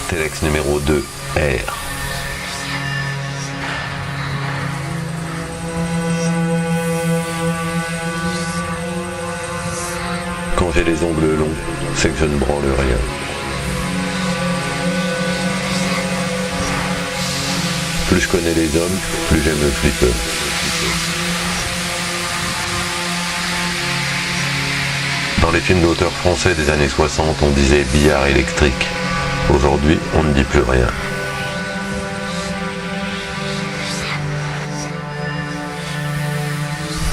Telex numéro 2, R. Quand j'ai les ongles longs, c'est que je ne branle rien. Plus je connais les hommes, plus j'aime le flipper. Dans les films d'auteurs français des années 60, on disait billard électrique. Aujourd'hui, on ne dit plus rien.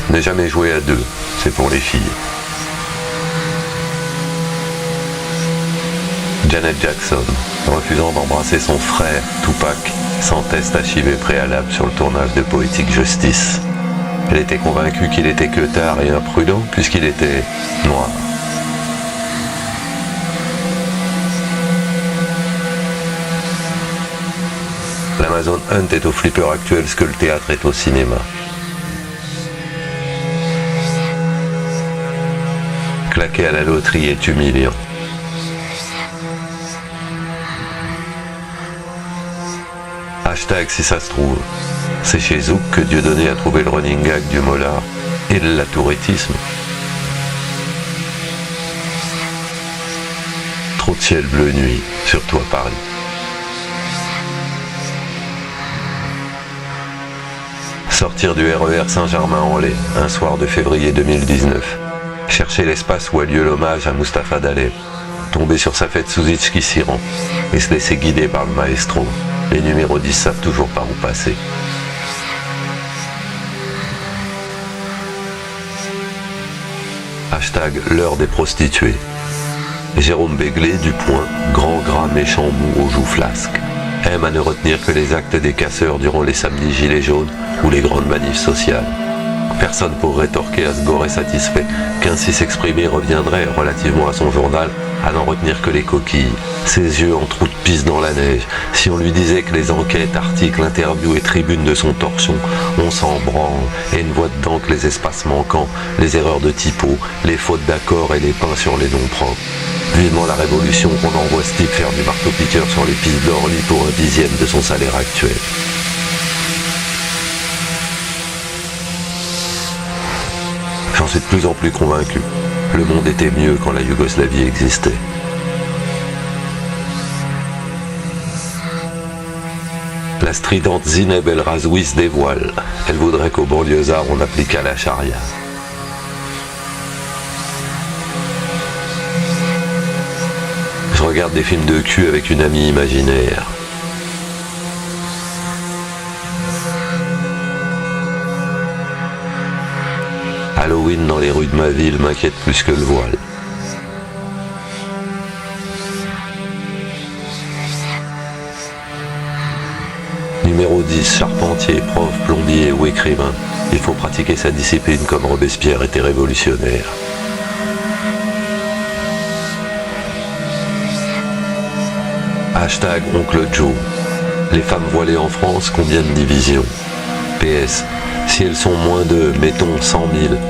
Ne jamais jouer à deux, c'est pour les filles. Janet Jackson, refusant d'embrasser son frère, Tupac, sans test HIV préalable sur le tournage de Poetic Justice. Elle était convaincue qu'il était que tard et imprudent puisqu'il était noir. L'Amazon Hunt est au flipper actuel ce que le théâtre est au cinéma. Claquer à la loterie est humiliant. Hashtag si ça se trouve. C'est chez Zouk que Dieudonné a trouvé le running gag du molar et le latourettisme. Trop de ciel bleu nuit, surtout à Paris. Sortir du RER Saint-Germain-en-Laye, un soir de février 2019. Chercher l'espace où a lieu l'hommage à Mustapha Daleb. Tomber sur sa fête Suzic qui s'y rend et se laisser guider par le maestro. Les numéros 10 savent toujours par où passer. Hashtag l'heure des prostituées. Jérôme Béglé, du Point, grand gras méchant mou aux joues flasques, aime à ne retenir que les actes des casseurs durant les samedis gilets jaunes ou les grandes manifs sociales. Personne pour rétorquer à ce goré satisfait qu'ainsi s'exprimer reviendrait, relativement à son journal, à n'en retenir que les coquilles, ses yeux en trous de pisse dans la neige. Si on lui disait que les enquêtes, articles, interviews et tribunes de son torchon, on s'en branle, et ne voit dedans que les espaces manquants, les erreurs de typo, les fautes d'accord et les peints sur les noms propres. Vivement la révolution qu'on envoie ce type faire du marteau-piqueur sur les pistes d'Orly pour 1/10 de son salaire actuel. J'en suis de plus en plus convaincu. Le monde était mieux quand la Yougoslavie existait. La stridente Zineb El Razoui se dévoile. Elle voudrait qu'au banlieusard on appliquât la charia. Je regarde des films de cul avec une amie imaginaire. Halloween dans les rues de ma ville m'inquiète plus que le voile. Numéro 10, charpentier, prof, plombier ou écrivain. Il faut pratiquer sa discipline comme Robespierre était révolutionnaire. Hashtag Oncle Joe. Les femmes voilées en France, combien de divisions? PS. Si elles sont moins de, mettons, 100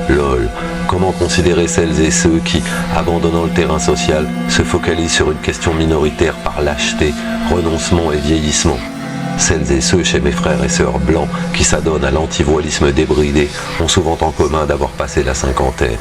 000, lol, comment considérer celles et ceux qui, abandonnant le terrain social, se focalisent sur une question minoritaire par lâcheté, renoncement et vieillissement? Celles et ceux chez mes frères et sœurs blancs qui s'adonnent à l'antivoilisme débridé ont souvent en commun d'avoir passé la cinquantaine.